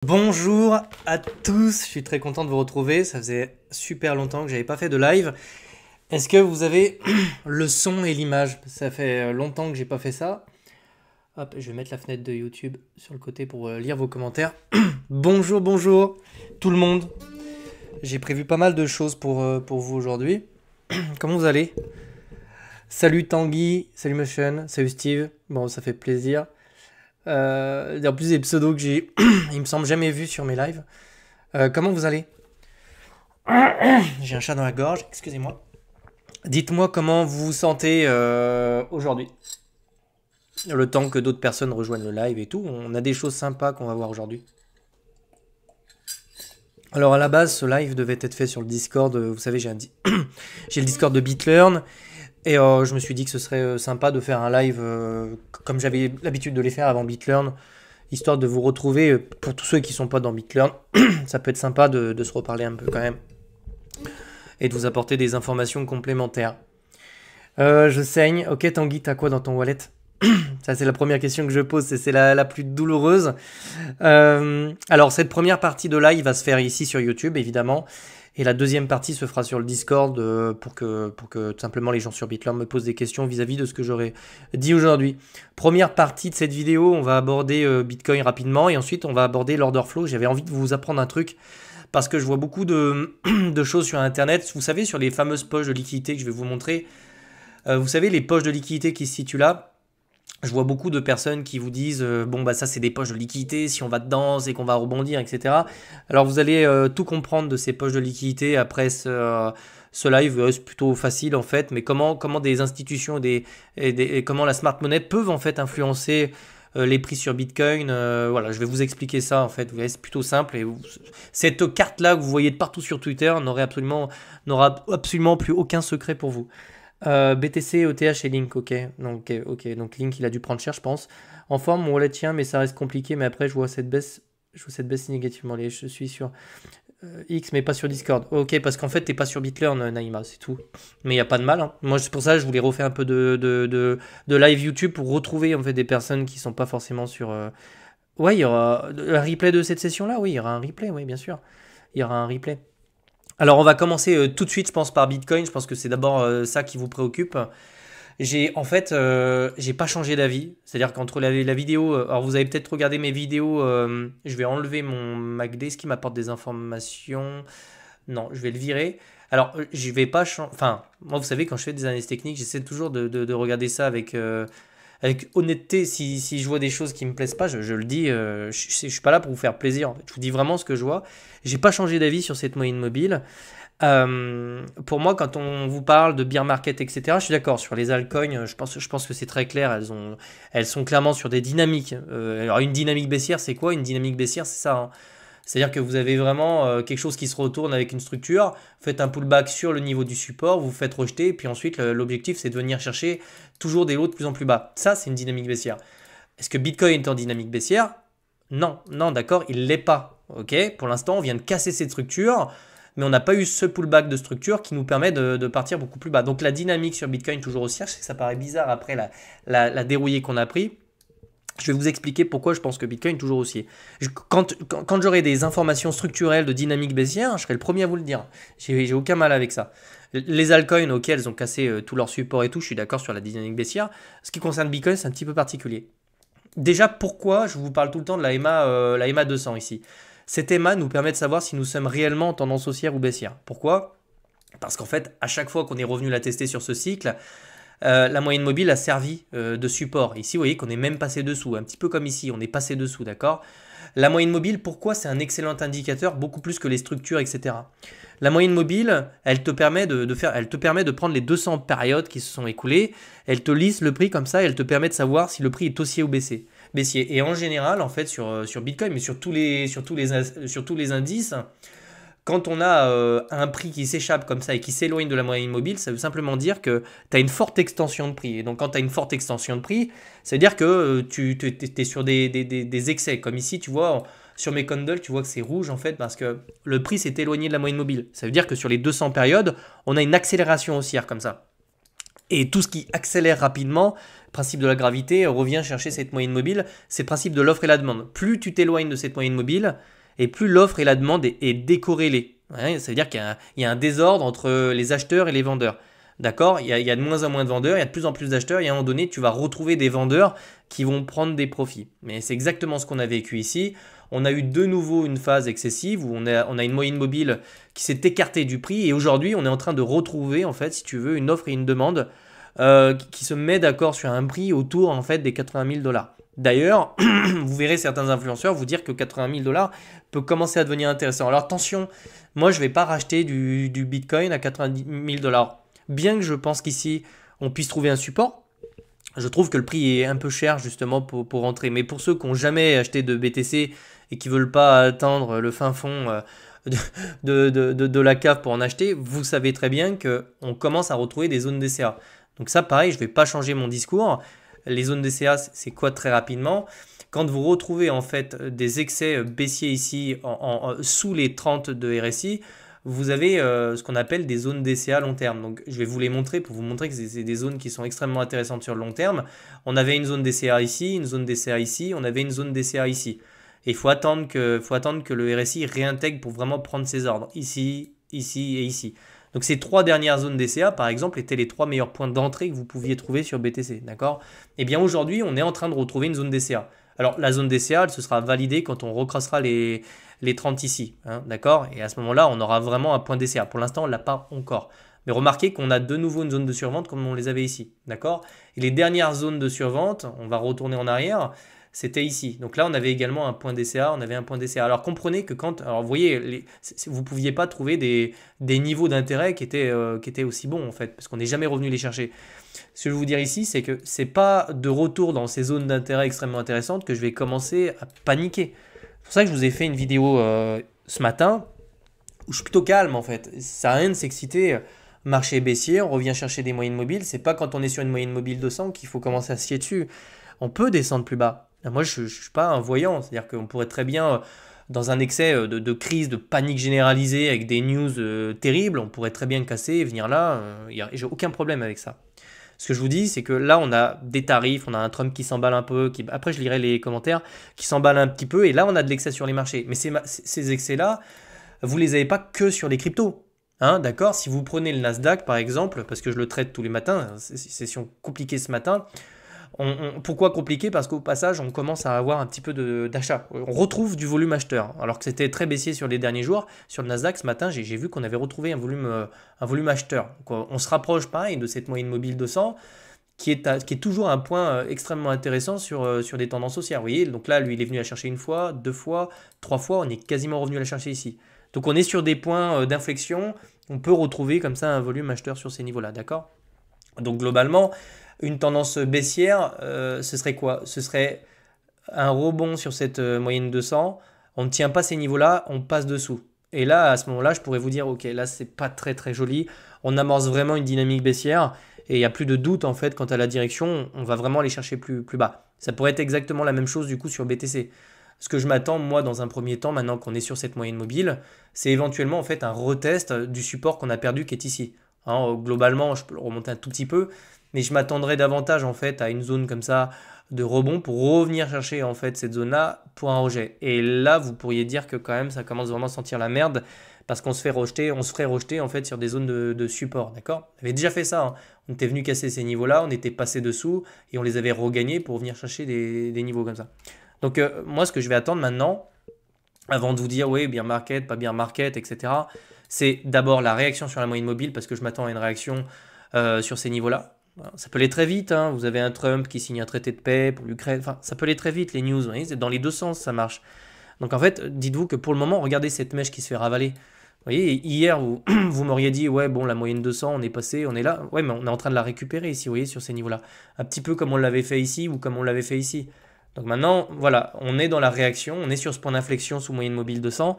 Bonjour à tous, je suis très content de vous retrouver, ça faisait super longtemps que j'avais pas fait de live. Est-ce que vous avez le son et l'image? Ça fait longtemps que j'ai pas fait ça. Hop, je vais mettre la fenêtre de YouTube sur le côté pour lire vos commentaires. Bonjour, bonjour tout le monde. J'ai prévu pas mal de choses pour vous aujourd'hui. Comment vous allez? Salut Tanguy, salut Motion, salut Steve. Bon, ça fait plaisir. En plus des pseudos que j'ai, il me semble jamais vus sur mes lives. Comment vous allez? J'ai un chat dans la gorge, excusez-moi. Dites-moi comment vous vous sentez aujourd'hui. Le temps que d'autres personnes rejoignent le live et tout, on a des choses sympas qu'on va voir aujourd'hui. Alors à la base, ce live devait être fait sur le Discord. Vous savez, j'ai le Discord de BitLearn. Et je me suis dit que ce serait sympa de faire un live comme j'avais l'habitude de les faire avant BitLearn, histoire de vous retrouver pour tous ceux qui ne sont pas dans BitLearn. Ça peut être sympa de se reparler un peu quand même et de vous apporter des informations complémentaires. Je saigne. Ok, Tanguy, t'as quoi dans ton wallet? Ça, c'est la première question que je pose, c'est la plus douloureuse. Alors, cette première partie de live va se faire ici sur YouTube, évidemment. Et la deuxième partie se fera sur le Discord pour que tout simplement les gens sur BitLearn me posent des questions vis-à-vis de ce que j'aurais dit aujourd'hui. Première partie de cette vidéo, on va aborder Bitcoin rapidement et ensuite on va aborder l'order flow. J'avais envie de vous apprendre un truc parce que je vois beaucoup de choses sur Internet. Vous savez, sur les fameuses poches de liquidité que je vais vous montrer. Vous savez, les poches de liquidité qui se situent là. Je vois beaucoup de personnes qui vous disent bon bah ça c'est des poches de liquidité, si on va dedans c'est qu'on va rebondir, etc. Alors vous allez tout comprendre de ces poches de liquidité après ce live. C'est plutôt facile en fait, mais comment des institutions et comment la smart money peuvent en fait influencer les prix sur Bitcoin. Voilà, je vais vous expliquer ça en fait. Vous voyez, c'est plutôt simple et cette carte là que vous voyez de partout sur Twitter n'aura absolument plus aucun secret pour vous. BTC, ETH et Link, ok. Donc Link, il a dû prendre cher, je pense. En forme, mon wallet tient, mais ça reste compliqué. Mais après, je vois cette baisse négativement. Allez, je suis sur X, mais pas sur Discord. Ok, parce qu'en fait, t'es pas sur BitLearn, Naïma, c'est tout. Mais il n'y a pas de mal. Hein. Moi, c'est pour ça que je voulais refaire un peu de live YouTube pour retrouver en fait des personnes qui sont pas forcément sur. Ouais, il y aura un replay de cette session-là. Oui, il y aura un replay, oui, bien sûr. Il y aura un replay. Alors on va commencer tout de suite, je pense, par Bitcoin. Je pense que c'est d'abord ça qui vous préoccupe. J'ai pas changé d'avis. C'est-à-dire qu'entre la vidéo, alors vous avez peut-être regardé mes vidéos. Je vais enlever mon MACD, ce qui m'apporte des informations. Non, je vais le virer. Alors je vais pas changer. Enfin, moi vous savez, quand je fais des analyses techniques, j'essaie toujours de regarder ça avec honnêteté. Si je vois des choses qui me plaisent pas, je le dis. Je suis pas là pour vous faire plaisir. En fait. Je vous dis vraiment ce que je vois. J'ai pas changé d'avis sur cette moyenne mobile. Pour moi, quand on vous parle de bear market, etc., je suis d'accord. Sur les altcoins, je pense que c'est très clair. Elles sont clairement sur des dynamiques. Alors, une dynamique baissière, c'est quoi? Une dynamique baissière, c'est ça. Hein. C'est-à-dire que vous avez vraiment quelque chose qui se retourne avec une structure. Vous faites un pullback sur le niveau du support, vous vous faites rejeter, et puis ensuite, l'objectif, c'est de venir chercher toujours des lots de plus en plus bas. Ça, c'est une dynamique baissière. Est-ce que Bitcoin est en dynamique baissière? Non, non, d'accord, il ne l'est pas. Ok, pour l'instant, on vient de casser cette structure, mais on n'a pas eu ce pullback de structure qui nous permet de partir beaucoup plus bas. Donc la dynamique sur Bitcoin toujours haussière, je sais que ça paraît bizarre après la dérouillée qu'on a pris. Je vais vous expliquer pourquoi je pense que Bitcoin est toujours haussier. Quand j'aurai des informations structurelles de dynamique baissière, je serai le premier à vous le dire. J'ai aucun mal avec ça. Les altcoins, ok, elles ont cassé tout leur support et tout, je suis d'accord sur la dynamique baissière. Ce qui concerne Bitcoin, c'est un petit peu particulier. Déjà, pourquoi je vous parle tout le temps de la EMA 200 ici? Cette EMA nous permet de savoir si nous sommes réellement en tendance haussière ou baissière. Pourquoi? Parce qu'en fait, à chaque fois qu'on est revenu la tester sur ce cycle, la moyenne mobile a servi de support. Ici, vous voyez qu'on est même passé dessous, un petit peu comme ici, on est passé dessous, d'accord? La moyenne mobile, pourquoi c'est un excellent indicateur, beaucoup plus que les structures, etc. La moyenne mobile, elle te permet de prendre les 200 périodes qui se sont écoulées, elle te lisse le prix comme ça, elle te permet de savoir si le prix est haussier ou baissier. Et en général, en fait, sur Bitcoin, mais sur tous les indices, quand on a un prix qui s'échappe comme ça et qui s'éloigne de la moyenne mobile, ça veut simplement dire que tu as une forte extension de prix. Et donc, quand tu as une forte extension de prix, ça veut dire que tu es sur des excès. Comme ici, tu vois, sur mes candles, tu vois que c'est rouge en fait parce que le prix s'est éloigné de la moyenne mobile. Ça veut dire que sur les 200 périodes, on a une accélération haussière comme ça. Et tout ce qui accélère rapidement, principe de la gravité, revient chercher cette moyenne mobile. C'est le principe de l'offre et la demande. Plus tu t'éloignes de cette moyenne mobile, et plus l'offre et la demande est décorrélée. Ouais, ça veut dire qu'il y a un désordre entre les acheteurs et les vendeurs. D'accord, il y a de moins en moins de vendeurs, il y a de plus en plus d'acheteurs, et à un moment donné, tu vas retrouver des vendeurs qui vont prendre des profits. Mais c'est exactement ce qu'on a vécu ici. On a eu de nouveau une phase excessive où on a une moyenne mobile qui s'est écartée du prix, et aujourd'hui, on est en train de retrouver, en fait, si tu veux, une offre et une demande qui se met d'accord sur un prix autour, en fait, des 80 000 dollars. D'ailleurs, vous verrez certains influenceurs vous dire que 80 000 dollars peut commencer à devenir intéressant. Alors attention, moi je ne vais pas racheter du Bitcoin à 90 000 dollars. Bien que je pense qu'ici, on puisse trouver un support, je trouve que le prix est un peu cher justement pour rentrer. Mais pour ceux qui n'ont jamais acheté de BTC et qui ne veulent pas attendre le fin fond de la cave pour en acheter, vous savez très bien qu'on commence à retrouver des zones DCA. Donc ça, pareil, je ne vais pas changer mon discours. Les zones DCA, c'est quoi très rapidement? Quand vous retrouvez en fait des excès baissiers ici sous les 30 de RSI, vous avez ce qu'on appelle des zones DCA long terme. Donc je vais vous les montrer pour vous montrer que c'est des zones qui sont extrêmement intéressantes sur le long terme. On avait une zone DCA ici, une zone DCA ici, on avait une zone DCA ici. Et il faut attendre que le RSI réintègre pour vraiment prendre ses ordres, ici, ici et ici. Donc ces trois dernières zones DCA, par exemple, étaient les trois meilleurs points d'entrée que vous pouviez trouver sur BTC, d'accord? Et bien aujourd'hui, on est en train de retrouver une zone DCA. Alors la zone DCA, elle se sera validée quand on recrossera les 30 ici, hein, d'accord? Et à ce moment-là, on aura vraiment un point DCA. Pour l'instant, on ne l'a pas encore. Mais remarquez qu'on a de nouveau une zone de survente comme on les avait ici, d'accord? Et les dernières zones de survente, on va retourner en arrière, c'était ici. Donc là, on avait également un point DCA, on avait un point DCA. Alors comprenez que quand, alors vous voyez, vous ne pouviez pas trouver des niveaux d'intérêt qui étaient aussi bons en fait, parce qu'on n'est jamais revenu les chercher. Ce que je veux vous dire ici, c'est que c'est pas de retour dans ces zones d'intérêt extrêmement intéressantes que je vais commencer à paniquer. C'est pour ça que je vous ai fait une vidéo ce matin où je suis plutôt calme en fait. Ça sert à rien de s'exciter. Marché baissier, on revient chercher des moyennes mobiles. C'est pas quand on est sur une moyenne mobile 200 qu'il faut commencer à se fier dessus. On peut descendre plus bas. Moi, je ne suis pas un voyant. C'est-à-dire qu'on pourrait très bien, dans un excès de crise, de panique généralisée avec des news terribles, on pourrait très bien casser et venir là. J'ai aucun problème avec ça. Ce que je vous dis, c'est que là, on a des tarifs, on a un Trump qui s'emballe un peu, après je lirai les commentaires, qui s'emballe un petit peu, et là, on a de l'excès sur les marchés. Mais ces excès-là, vous ne les avez pas que sur les cryptos. Hein, d'accord? Si vous prenez le Nasdaq, par exemple, parce que je le traite tous les matins, session compliquée ce matin, pourquoi compliqué? Parce qu'au passage, on commence à avoir un petit peu d'achat. On retrouve du volume acheteur, alors que c'était très baissier sur les derniers jours. Sur le Nasdaq, ce matin, j'ai vu qu'on avait retrouvé un volume acheteur. Donc, on se rapproche, pareil, de cette moyenne mobile 200, qui est toujours un point extrêmement intéressant sur des tendances haussières. Vous voyez, donc là, lui, il est venu la chercher une fois, deux fois, trois fois, on est quasiment revenu la chercher ici. Donc on est sur des points d'inflexion, on peut retrouver comme ça un volume acheteur sur ces niveaux-là, d'accord? Donc globalement, une tendance baissière, ce serait quoi? Ce serait un rebond sur cette moyenne 200, on ne tient pas ces niveaux-là, on passe dessous. Et là, à ce moment-là, je pourrais vous dire, ok, là, c'est pas très très joli, on amorce vraiment une dynamique baissière, et il n'y a plus de doute en fait quant à la direction, on va vraiment aller chercher plus bas. Ça pourrait être exactement la même chose du coup sur BTC. Ce que je m'attends, moi, dans un premier temps, maintenant qu'on est sur cette moyenne mobile, c'est éventuellement en fait un retest du support qu'on a perdu qui est ici. Hein, globalement, je peux le remonter un tout petit peu, mais je m'attendrais davantage en fait à une zone comme ça de rebond pour revenir chercher en fait cette zone-là pour un rejet. Et là, vous pourriez dire que quand même, ça commence vraiment à sentir la merde parce qu'on se ferait rejeter en fait sur des zones de support, d'accord? On avait déjà fait ça, hein. On était venu casser ces niveaux-là, on était passé dessous et on les avait regagnés pour venir chercher des niveaux comme ça. Donc moi, ce que je vais attendre maintenant, avant de vous dire oui, bear market, pas bear market, etc., c'est d'abord la réaction sur la moyenne mobile, parce que je m'attends à une réaction sur ces niveaux-là. Ça peut aller très vite, hein. Vous avez un Trump qui signe un traité de paix pour l'Ukraine, enfin, ça peut aller très vite, les news, vous voyez, dans les deux sens, ça marche. Donc en fait, dites-vous que pour le moment, regardez cette mèche qui se fait ravaler. Vous voyez, hier, vous m'auriez dit, ouais, bon, la moyenne 200, on est passé, on est là. Ouais, mais on est en train de la récupérer ici, vous voyez, sur ces niveaux-là. Un petit peu comme on l'avait fait ici ou comme on l'avait fait ici. Donc maintenant, voilà, on est dans la réaction, on est sur ce point d'inflexion sous moyenne mobile 200,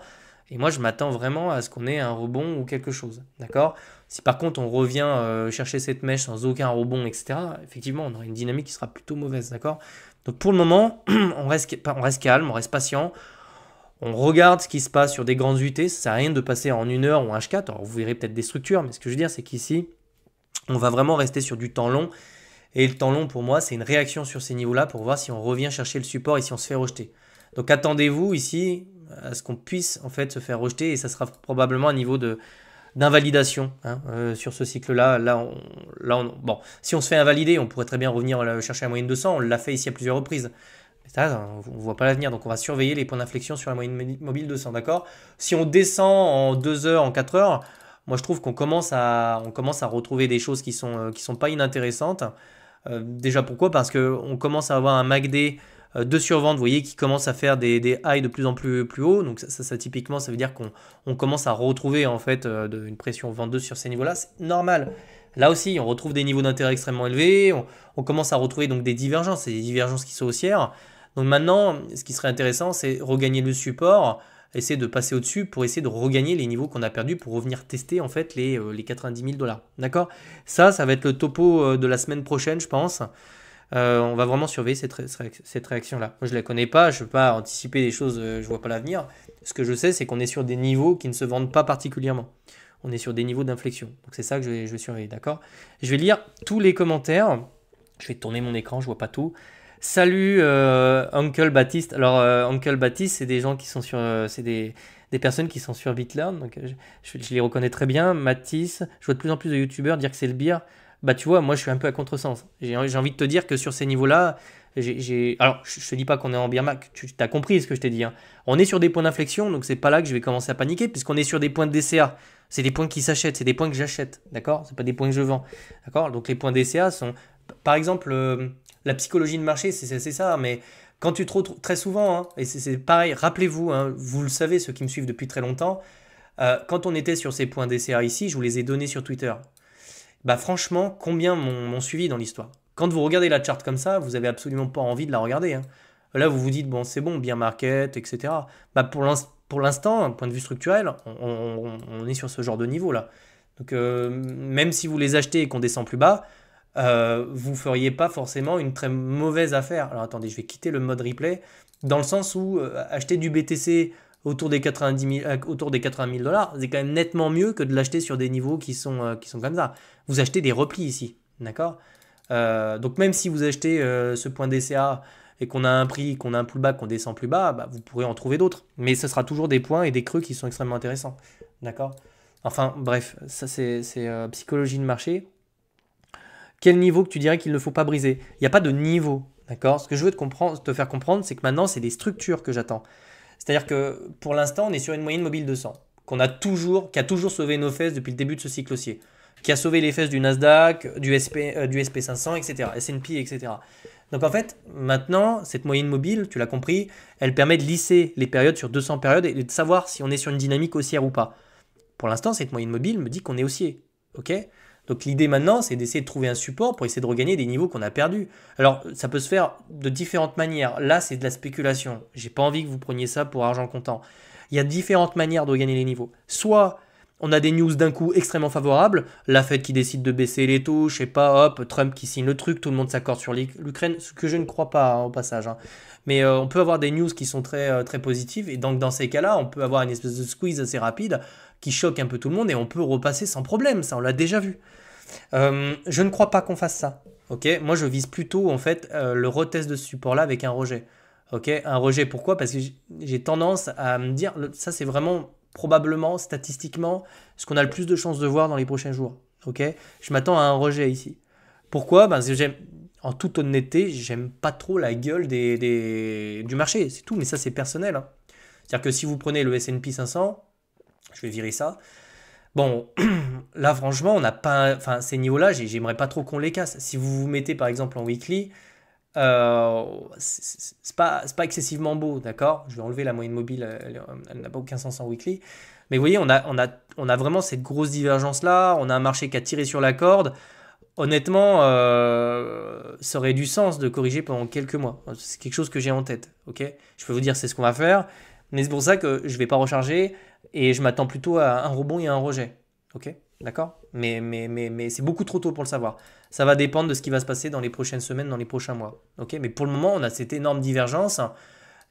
et moi je m'attends vraiment à ce qu'on ait un rebond ou quelque chose, d'accord? Si par contre on revient chercher cette mèche sans aucun rebond, etc., effectivement on aura une dynamique qui sera plutôt mauvaise, d'accord? Donc pour le moment, on reste calme, on reste patient, on regarde ce qui se passe sur des grandes UT, ça sert à rien de passer en 1 heure ou un H4, alors vous verrez peut-être des structures, mais ce que je veux dire c'est qu'ici, On va vraiment rester sur du temps long. Et le temps long, pour moi, c'est une réaction sur ces niveaux-là pour voir si on revient chercher le support et si on se fait rejeter. Donc attendez-vous ici à ce qu'on puisse en fait se faire rejeter et ça sera probablement un niveau d'invalidation hein, sur ce cycle-là. Bon, si on se fait invalider, on pourrait très bien revenir chercher la moyenne 200. On l'a fait ici à plusieurs reprises. Mais ça, on ne voit pas l'avenir, donc on va surveiller les points d'inflexion sur la moyenne mobile 200, d'accord? Si on descend en 2 heures, en 4 heures, moi je trouve on commence à retrouver des choses qui sont pas inintéressantes. Déjà pourquoi? Parce qu'on commence à avoir un MACD de survente, vous voyez, qui commence à faire des highs de plus en plus haut. Donc typiquement, ça veut dire qu'on commence à retrouver en fait une pression vendeuse sur ces niveaux-là. C'est normal. Là aussi, on retrouve des niveaux d'intérêt extrêmement élevés. On commence à retrouver donc des divergences, et des divergences qui sont haussières. Donc maintenant, ce qui serait intéressant, c'est regagner le support, essayer de passer au-dessus pour essayer de regagner les niveaux qu'on a perdus pour revenir tester en fait les 90 000 $. D'accord? Ça va être le topo de la semaine prochaine, je pense. On va vraiment surveiller cette réaction-là. Moi, je ne la connais pas, je ne peux pas anticiper des choses, je ne vois pas l'avenir. Ce que je sais, c'est qu'on est sur des niveaux qui ne se vendent pas particulièrement. On est sur des niveaux d'inflexion. Donc c'est ça que je vais surveiller, d'accord? Je vais lire tous les commentaires. Je vais tourner mon écran, je vois pas tout. Salut Uncle Baptiste. Alors Uncle Baptiste, c'est des gens qui sont sur, c'est des personnes qui sont sur BitLearn, donc je les reconnais très bien. Mathis, je vois de plus en plus de youtubeurs dire que c'est le beer. Bah tu vois, moi je suis un peu à contresens. J'ai envie de te dire que sur ces niveaux-là, alors je te dis pas qu'on est en beer market, tu as compris ce que je t'ai dit, hein. On est sur des points d'inflexion, donc c'est pas là que je vais commencer à paniquer, puisqu'on est sur des points de DCA. C'est des points qui s'achètent, c'est des points que j'achète, d'accord? C'est pas des points que je vends, d'accord? Donc les points DCA sont, par exemple, la psychologie de marché, c'est ça, mais quand tu te retrouves très souvent, hein, et c'est pareil, rappelez-vous, hein, vous le savez, ceux qui me suivent depuis très longtemps, quand on était sur ces points DCA ici, je vous les ai donnés sur Twitter. Bah franchement, combien m'ont suivi dans l'histoire? Quand vous regardez la charte comme ça, vous avez absolument pas envie de la regarder, hein. Là, vous vous dites, bon, c'est bon, bien market, etc. Bah pour l'instant, d'un point de vue structurel, on est sur ce genre de niveau-là. Donc, même si vous les achetez et qu'on descend plus bas, vous feriez pas forcément une très mauvaise affaire. Alors attendez, je vais quitter le mode replay, dans le sens où acheter du BTC autour des 80 000 $, c'est quand même nettement mieux que de l'acheter sur des niveaux qui sont comme ça. Vous achetez des replis ici, d'accord? Donc même si vous achetez ce point DCA et qu'on a un prix, qu'on a un pullback, qu'on descend plus bas, bah, vous pourrez en trouver d'autres. Mais ce sera toujours des points et des creux qui sont extrêmement intéressants, d'accord? Enfin bref, ça c'est psychologie de marché. Quel niveau que tu dirais qu'il ne faut pas briser? Il n'y a pas de niveau, d'accord? Ce que je veux te faire comprendre, c'est que maintenant, c'est des structures que j'attends. C'est-à-dire que pour l'instant, on est sur une moyenne mobile de 100, qui a toujours sauvé nos fesses depuis le début de ce cycle haussier, qui a sauvé les fesses du Nasdaq, du SP500, etc., S&P, etc. Donc en fait, maintenant, cette moyenne mobile, tu l'as compris, elle permet de lisser les périodes sur 200 périodes et de savoir si on est sur une dynamique haussière ou pas. Pour l'instant, cette moyenne mobile me dit qu'on est haussier, ok? Donc l'idée maintenant, c'est d'essayer de trouver un support pour essayer de regagner des niveaux qu'on a perdus. Alors ça peut se faire de différentes manières. Là, c'est de la spéculation. J'ai pas envie que vous preniez ça pour argent comptant. Il y a différentes manières de regagner les niveaux. Soit on a des news d'un coup extrêmement favorables, la Fed qui décide de baisser les taux, je sais pas, hop, Trump qui signe le truc, tout le monde s'accorde sur l'Ukraine, ce que je ne crois pas hein, au passage, hein. Mais on peut avoir des news qui sont très positives, et donc dans ces cas-là, on peut avoir une espèce de squeeze assez rapide qui choque un peu tout le monde, et on peut repasser sans problème, ça on l'a déjà vu. Je ne crois pas qu'on fasse ça. Ok, moi je vise plutôt en fait le retest de ce support-là avec un rejet. Ok, un rejet pourquoi? Parce que j'ai tendance à me dire, ça c'est vraiment probablement statistiquement ce qu'on a le plus de chances de voir dans les prochains jours. Ok, je m'attends à un rejet ici. Pourquoi? Parce que en toute honnêteté, j'aime pas trop la gueule du marché, c'est tout, mais ça c'est personnel, hein. C'est-à-dire que si vous prenez le S&P 500, je vais virer ça. Bon, là franchement, on n'a pas, enfin ces niveaux-là, j'aimerais pas trop qu'on les casse. Si vous vous mettez par exemple en weekly, c'est pas excessivement beau, d'accord? Je vais enlever la moyenne mobile, elle n'a pas aucun sens en weekly. Mais vous voyez, on a vraiment cette grosse divergence-là, on a un marché qui a tiré sur la corde. Honnêtement, ça aurait du sens de corriger pendant quelques mois. C'est quelque chose que j'ai en tête, ok? Je peux vous dire c'est ce qu'on va faire, mais c'est pour ça que je ne vais pas recharger et je m'attends plutôt à un rebond et à un rejet, ok? D'accord? Mais c'est beaucoup trop tôt pour le savoir. Ça va dépendre de ce qui va se passer dans les prochaines semaines, dans les prochains mois, ok? Mais pour le moment, on a cette énorme divergence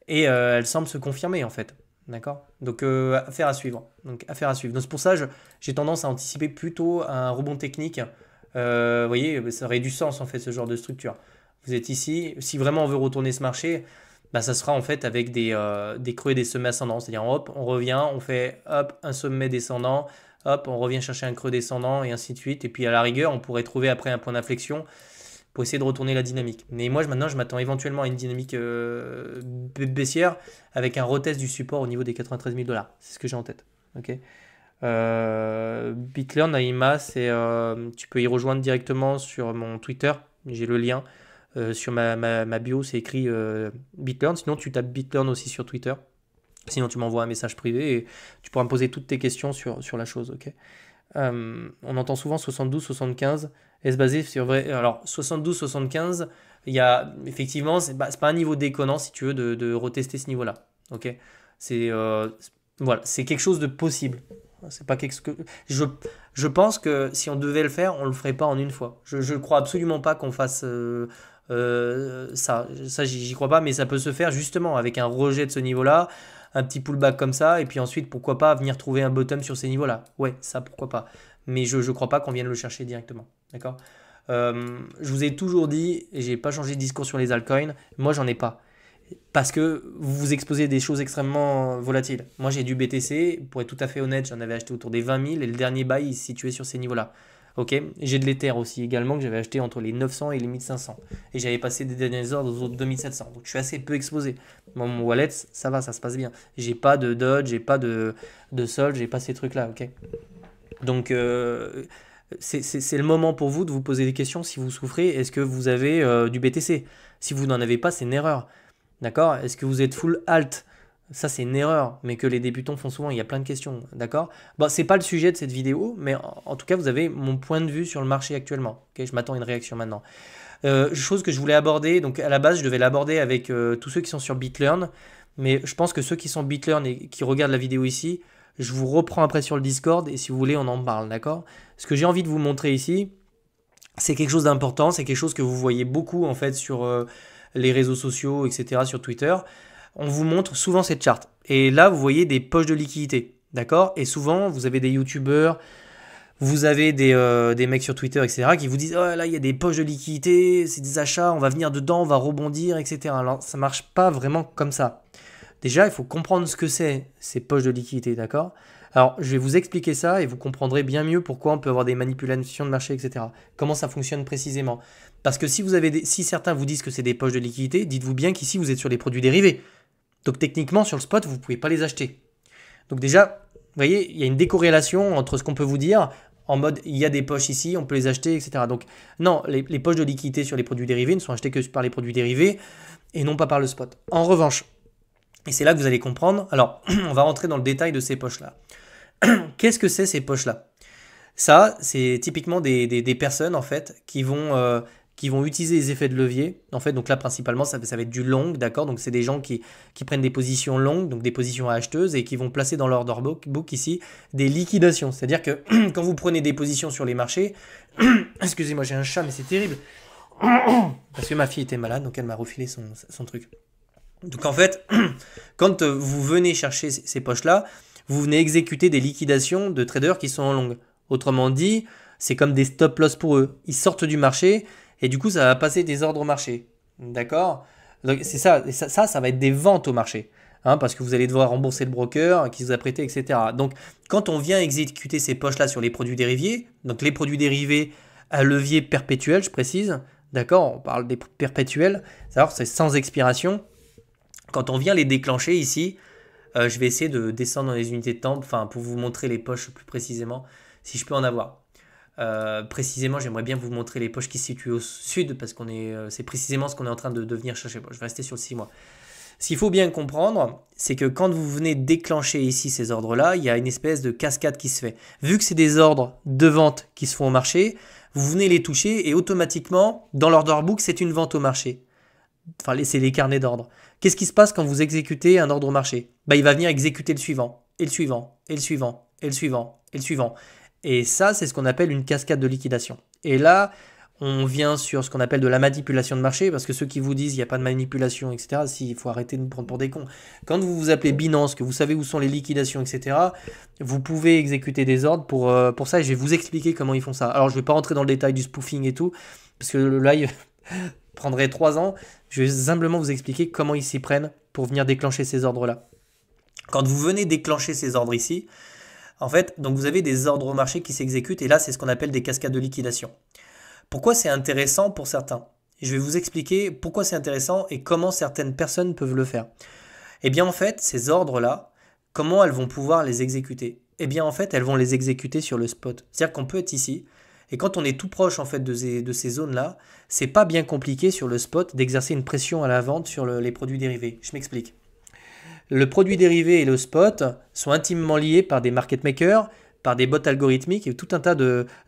et elle semble se confirmer en fait. D'accord? Donc affaire à suivre. Donc affaire à suivre. Donc c'est pour ça que j'ai tendance à anticiper plutôt un rebond technique Vous voyez, ça aurait du sens en fait ce genre de structure. Vous êtes ici, si vraiment on veut retourner ce marché, bah, ça sera en fait avec des creux et des sommets ascendants. C'est-à-dire hop, on revient, on fait hop, un sommet descendant, hop, on revient chercher un creux descendant et ainsi de suite. Et puis à la rigueur, on pourrait trouver après un point d'inflexion pour essayer de retourner la dynamique. Mais moi maintenant, je m'attends éventuellement à une dynamique baissière avec un retest du support au niveau des 93 000 $. C'est ce que j'ai en tête. Ok. Bitlearn, Naïma, tu peux y rejoindre directement sur mon Twitter. J'ai le lien. Sur ma bio, c'est écrit Bitlearn. Sinon, tu tapes Bitlearn aussi sur Twitter. Sinon, tu m'envoies un message privé et tu pourras me poser toutes tes questions sur la chose. Ok. On entend souvent 72-75. Est-ce basé sur vrai? Alors, 72-75, il y a effectivement, c'est pas un niveau déconnant si tu veux de retester ce niveau-là. Ok. Voilà, c'est quelque chose de possible. C'est pas quelque chose que je pense que si on devait le faire, on le ferait pas en une fois. Je crois absolument pas qu'on fasse ça. Ça, j'y crois pas, mais ça peut se faire justement avec un rejet de ce niveau-là, un petit pullback comme ça, et puis ensuite, pourquoi pas venir trouver un bottom sur ces niveaux-là. Ouais, ça, pourquoi pas. Mais je crois pas qu'on vienne le chercher directement. D'accord? Je vous ai toujours dit, et j'ai pas changé de discours sur les altcoins, moi j'en ai pas. Parce que vous vous exposez à des choses extrêmement volatiles. Moi, j'ai du BTC, pour être tout à fait honnête, j'en avais acheté autour des 20 000 et le dernier buy il se situait sur ces niveaux-là. Ok. J'ai de l'Ether aussi également que j'avais acheté entre les 900 et les 1500. Et j'avais passé des derniers ordres aux autres 2700. Donc je suis assez peu exposé. Moi, mon wallet, ça va, ça se passe bien. J'ai pas de Dodge, j'ai pas de Sol, j'ai pas ces trucs-là. Ok. Donc c'est le moment pour vous de vous poser des questions si vous souffrez. Est-ce que vous avez du BTC? Si vous n'en avez pas, c'est une erreur. D'accord? Est-ce que vous êtes full alt? Ça, c'est une erreur, mais que les débutants font souvent. Il y a plein de questions. D'accord? Bon, c'est pas le sujet de cette vidéo, mais en tout cas, vous avez mon point de vue sur le marché actuellement. Ok, je m'attends à une réaction maintenant. Chose que je voulais aborder, donc à la base, je devais l'aborder avec tous ceux qui sont sur Bitlearn, mais je pense que ceux qui sont Bitlearn et qui regardent la vidéo ici, je vous reprends après sur le Discord et si vous voulez, on en parle. D'accord? Ce que j'ai envie de vous montrer ici, c'est quelque chose d'important, c'est quelque chose que vous voyez beaucoup en fait sur les réseaux sociaux, etc., sur Twitter. On vous montre souvent cette charte. Et là, vous voyez des poches de liquidité. D'accord? Et souvent, vous avez des youtubeurs, vous avez des mecs sur Twitter, etc., qui vous disent oh, là, il y a des poches de liquidité, c'est des achats, on va venir dedans, on va rebondir, etc. Alors, ça ne marche pas vraiment comme ça. Déjà, il faut comprendre ce que c'est, ces poches de liquidité, d'accord? Alors, je vais vous expliquer ça et vous comprendrez bien mieux pourquoi on peut avoir des manipulations de marché, etc. Comment ça fonctionne précisément. Parce que si certains vous disent que c'est des poches de liquidité, dites-vous bien qu'ici, vous êtes sur les produits dérivés. Donc, techniquement, sur le spot, vous ne pouvez pas les acheter. Donc déjà, vous voyez, il y a une décorrélation entre ce qu'on peut vous dire en mode il y a des poches ici, on peut les acheter, etc. Donc non, les poches de liquidité sur les produits dérivés ne sont achetées que par les produits dérivés et non pas par le spot. En revanche, et c'est là que vous allez comprendre, alors on va rentrer dans le détail de ces poches-là. Qu'est-ce que c'est ces poches-là? Ça, c'est typiquement des personnes en fait qui vont utiliser les effets de levier. En fait, donc là principalement ça va être du long, d'accord? Donc c'est des gens qui prennent des positions longues, donc des positions acheteuses et qui vont placer dans leur order book ici des liquidations. C'est-à-dire que quand vous prenez des positions sur les marchés, excusez-moi j'ai un chat mais c'est terrible, parce que ma fille était malade donc elle m'a refilé son truc. Donc en fait, quand vous venez chercher ces poches-là, vous venez exécuter des liquidations de traders qui sont en longue. Autrement dit, c'est comme des stop loss pour eux. Ils sortent du marché et du coup, ça va passer des ordres au marché. D'accord? Donc c'est ça, et ça va être des ventes au marché. Hein, parce que vous allez devoir rembourser le broker qui vous a prêté, etc. Donc quand on vient exécuter ces poches-là sur les produits dérivés, donc les produits dérivés à levier perpétuel, je précise, d'accord? On parle des perpétuels, c'est sans expiration. Quand on vient les déclencher ici, je vais essayer de descendre dans les unités de temps, enfin pour vous montrer les poches plus précisément, si je peux en avoir. Précisément, j'aimerais bien vous montrer les poches qui se situent au sud, parce c'est précisément ce qu'on est en train de venir chercher. Bon, je vais rester sur le 6 mois. Ce qu'il faut bien comprendre, c'est que quand vous venez déclencher ici ces ordres-là, il y a une espèce de cascade qui se fait. Vu que c'est des ordres de vente qui se font au marché, vous venez les toucher et automatiquement, dans l'order book, c'est une vente au marché. Enfin, c'est les carnets d'ordre. Qu'est-ce qui se passe quand vous exécutez un ordre au marché? Il va venir exécuter le suivant, et le suivant, et le suivant, et le suivant, et le suivant. Et ça, c'est ce qu'on appelle une cascade de liquidation. Et là, on vient sur ce qu'on appelle de la manipulation de marché, parce que ceux qui vous disent il n'y a pas de manipulation, etc., il faut arrêter de nous prendre pour des cons. Quand vous vous appelez Binance, que vous savez où sont les liquidations, etc., vous pouvez exécuter des ordres pour ça, et je vais vous expliquer comment ils font ça. Alors, je ne vais pas rentrer dans le détail du spoofing et tout, parce que le live prendrait 3 ans. Je vais simplement vous expliquer comment ils s'y prennent pour venir déclencher ces ordres-là. Quand vous venez déclencher ces ordres ici, en fait, donc vous avez des ordres au marché qui s'exécutent, et là, c'est ce qu'on appelle des cascades de liquidation. Pourquoi c'est intéressant pour certains? Je vais vous expliquer pourquoi c'est intéressant et comment certaines personnes peuvent le faire. Eh bien, en fait, ces ordres-là, comment elles vont pouvoir les exécuter? Eh bien, en fait, elles vont les exécuter sur le spot. C'est-à-dire qu'on peut être ici, et quand on est tout proche en fait de ces zones-là, c'est pas bien compliqué sur le spot d'exercer une pression à la vente sur les produits dérivés. Je m'explique. Le produit dérivé et le spot sont intimement liés par des market makers, par des bots algorithmiques et tout un tas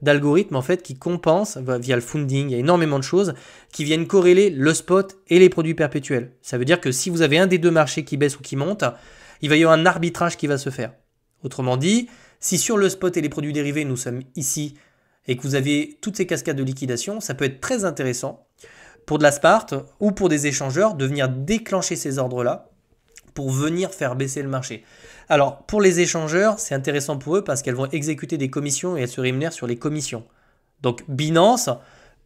d'algorithmes en fait qui compensent via le funding. Il y a énormément de choses qui viennent corréler le spot et les produits perpétuels. Ça veut dire que si vous avez un des deux marchés qui baisse ou qui monte, il va y avoir un arbitrage qui va se faire. Autrement dit, si sur le spot et les produits dérivés, nous sommes ici et que vous avez toutes ces cascades de liquidation, ça peut être très intéressant pour de la Spart ou pour des échangeurs de venir déclencher ces ordres-là pour venir faire baisser le marché. Alors, pour les échangeurs, c'est intéressant pour eux parce qu'elles vont exécuter des commissions et elles se rémunèrent sur les commissions. Donc, Binance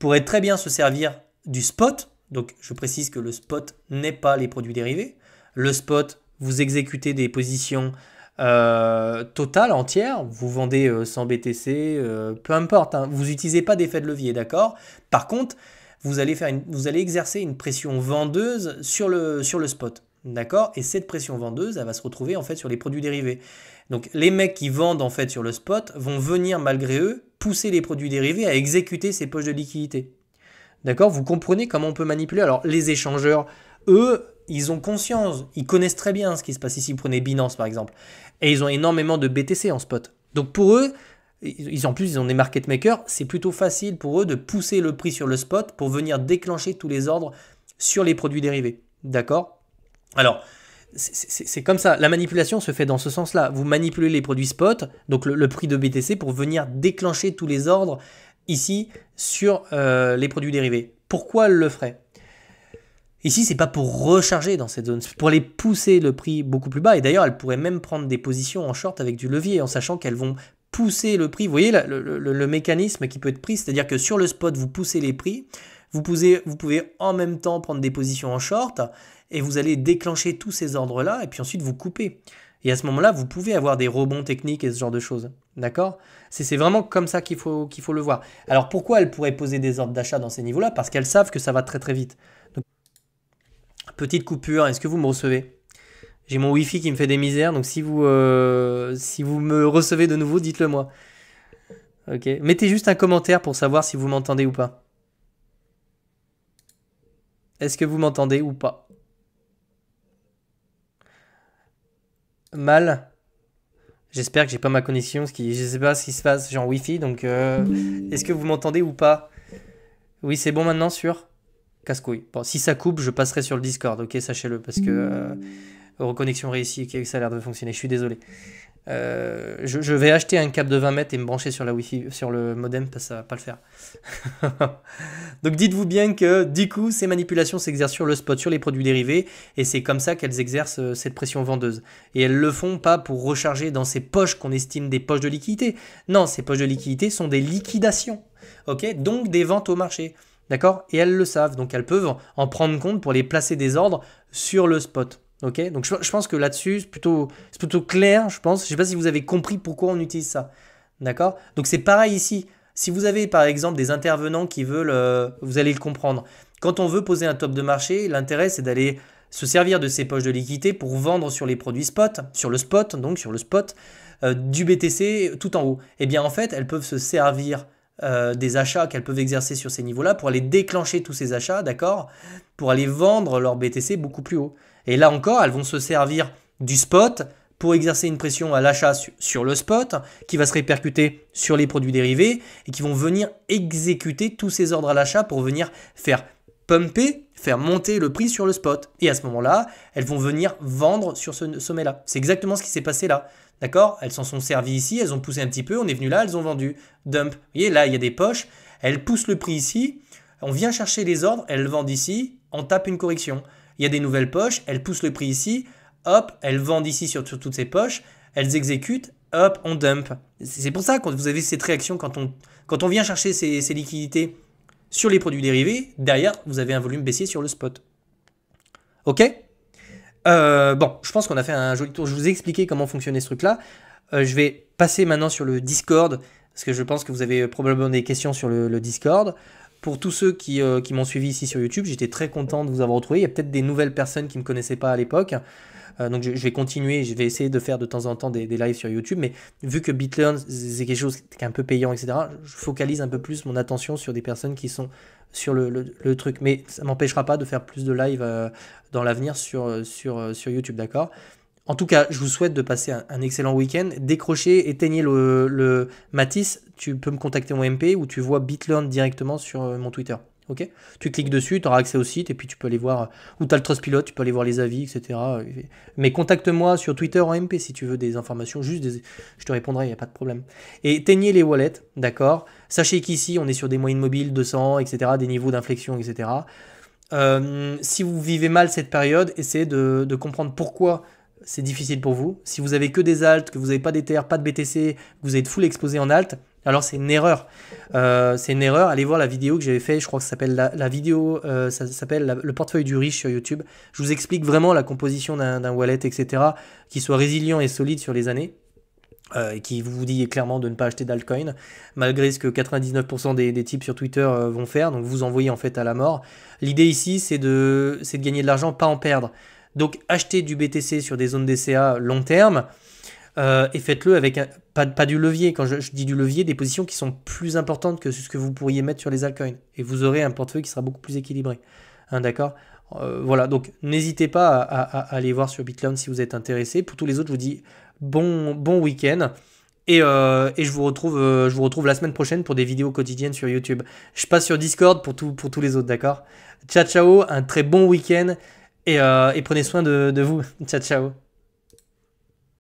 pourrait très bien se servir du spot. Donc, je précise que le spot n'est pas les produits dérivés. Le spot, vous exécutez des positions totales, entières. Vous vendez 100 BTC, peu importe. Hein. Vous n'utilisez pas d'effet de levier, d'accord? Par contre, vous allez exercer une pression vendeuse sur le spot. D'accord? Et cette pression vendeuse, elle va se retrouver en fait sur les produits dérivés. Donc les mecs qui vendent en fait sur le spot vont venir malgré eux pousser les produits dérivés à exécuter ces poches de liquidité. D'accord? Vous comprenez comment on peut manipuler? Alors les échangeurs, eux, ils ont conscience, ils connaissent très bien ce qui se passe ici. Vous prenez Binance par exemple. Et ils ont énormément de BTC en spot. Donc pour eux, en plus ils ont des market makers, c'est plutôt facile pour eux de pousser le prix sur le spot pour venir déclencher tous les ordres sur les produits dérivés. D'accord? Alors, c'est comme ça. La manipulation se fait dans ce sens-là. Vous manipulez les produits spot, donc le prix de BTC, pour venir déclencher tous les ordres ici sur les produits dérivés. Pourquoi elle le ferait? Ici, c'est pas pour recharger dans cette zone, c'est pour aller pousser le prix beaucoup plus bas. Et d'ailleurs, elle pourrait même prendre des positions en short avec du levier, en sachant qu'elles vont pousser le prix. Vous voyez le mécanisme qui peut être pris, c'est-à-dire que sur le spot, vous poussez les prix. Vous pouvez en même temps prendre des positions en short et vous allez déclencher tous ces ordres-là et puis ensuite vous coupez. Et à ce moment-là, vous pouvez avoir des rebonds techniques et ce genre de choses. D'accord? C'est vraiment comme ça qu'il faut le voir. Alors pourquoi elles pourraient poser des ordres d'achat dans ces niveaux-là? Parce qu'elles savent que ça va très très vite. Donc, petite coupure, est-ce que vous me recevez? J'ai mon Wi-Fi qui me fait des misères, donc si vous me recevez de nouveau, dites-le moi. Ok. Mettez juste un commentaire pour savoir si vous m'entendez ou pas. Est-ce que vous m'entendez ou pas? Mal? J'espère que j'ai pas ma connexion, je sais pas ce qui se passe, j'ai en Wi-Fi, donc est-ce que vous m'entendez ou pas? Oui, c'est bon maintenant, sûr? Casse-couille. Bon, si ça coupe, je passerai sur le Discord, ok, sachez-le, parce que reconnexion réussie, ok, ça a l'air de fonctionner, je suis désolé. Je vais acheter un câble de 20 mètres et me brancher sur la Wi-Fi, sur le modem, parce que ça va pas le faire. Donc dites-vous bien que du coup, ces manipulations s'exercent sur le spot, sur les produits dérivés, et c'est comme ça qu'elles exercent cette pression vendeuse. Et elles le font pas pour recharger dans ces poches qu'on estime des poches de liquidité. Non, ces poches de liquidité sont des liquidations, ok, donc des ventes au marché. D'accord? Et elles le savent, donc elles peuvent en prendre compte pour les placer des ordres sur le spot. Ok, donc je pense que là-dessus, c'est plutôt clair, je pense. Je ne sais pas si vous avez compris pourquoi on utilise ça. D'accord? Donc c'est pareil ici. Si vous avez par exemple des intervenants qui veulent, vous allez le comprendre. Quand on veut poser un top de marché, l'intérêt c'est d'aller se servir de ces poches de liquidité pour vendre sur les produits spot, sur le spot, du BTC tout en haut. Et bien en fait, elles peuvent se servir des achats qu'elles peuvent exercer sur ces niveaux-là pour aller déclencher tous ces achats, d'accord? Pour aller vendre leur BTC beaucoup plus haut. Et là encore, elles vont se servir du spot pour exercer une pression à l'achat sur le spot qui va se répercuter sur les produits dérivés et qui vont venir exécuter tous ces ordres à l'achat pour venir faire pumper, faire monter le prix sur le spot. Et à ce moment-là, elles vont venir vendre sur ce sommet-là. C'est exactement ce qui s'est passé là. D'accord? Elles s'en sont servies ici, elles ont poussé un petit peu, on est venu là, elles ont vendu. Dump. Vous voyez, là, il y a des poches. elles poussent le prix ici, on vient chercher les ordres, elles vendent ici, on tape une correction. Il y a des nouvelles poches, elles poussent le prix ici, hop, elles vendent ici sur toutes ces poches, elles exécutent, hop, on dump. C'est pour ça que vous avez cette réaction quand on vient chercher ces liquidités sur les produits dérivés, derrière, vous avez un volume baissier sur le spot. Ok? Bon, je pense qu'on a fait un joli tour. Je vous ai expliqué comment fonctionnait ce truc-là. Je vais passer maintenant sur le Discord, parce que je pense que vous avez probablement des questions sur le Discord. Pour tous ceux qui m'ont suivi ici sur YouTube, j'étais très content de vous avoir retrouvé. Il y a peut-être des nouvelles personnes qui ne me connaissaient pas à l'époque. Donc je vais continuer, je vais essayer de faire de temps en temps des lives sur YouTube, mais vu que BitLearn c'est quelque chose qui est un peu payant, etc., je focalise un peu plus mon attention sur des personnes qui sont sur le truc. Mais ça ne m'empêchera pas de faire plus de live dans l'avenir sur YouTube, d'accord? En tout cas, je vous souhaite de passer un excellent week-end. Décrochez, éteignez le Matisse, tu peux me contacter en MP ou tu vois BitLearn directement sur mon Twitter. Ok, tu cliques dessus, tu auras accès au site et puis tu peux aller voir où tu as le Trustpilot, tu peux aller voir les avis, etc. Mais contacte-moi sur Twitter en MP si tu veux des informations, je te répondrai, il n'y a pas de problème. Et éteignez les wallets, d'accord? Sachez qu'ici, on est sur des moyennes mobiles 200, etc., des niveaux d'inflexion, etc. Si vous vivez mal cette période, essayez de comprendre pourquoi c'est difficile pour vous. Si vous avez que des alts, que vous n'avez pas d'Ether, pas de BTC, que vous êtes full exposé en alt, alors c'est une erreur. Allez voir la vidéo que j'avais fait, je crois que ça s'appelle la vidéo, ça s'appelle le portefeuille du riche sur YouTube. Je vous explique vraiment la composition d'un wallet, etc., qui soit résilient et solide sur les années. Et qui vous dit clairement de ne pas acheter d'altcoin, malgré ce que 99% des types sur Twitter vont faire, donc vous envoyez en fait à la mort. L'idée ici, c'est de gagner de l'argent, pas en perdre. Donc achetez du BTC sur des zones DCA long terme, et faites-le avec pas du levier. Quand je dis du levier, des positions qui sont plus importantes que ce que vous pourriez mettre sur les altcoins. Et vous aurez un portefeuille qui sera beaucoup plus équilibré. Hein, d'accord? Voilà, donc n'hésitez pas à aller voir sur BitLearn si vous êtes intéressé. Pour tous les autres, je vous dis bon week-end. Et je vous retrouve la semaine prochaine pour des vidéos quotidiennes sur YouTube. Je passe sur Discord pour tous les autres, d'accord? Ciao, ciao, un très bon week-end et prenez soin de vous. Ciao, ciao.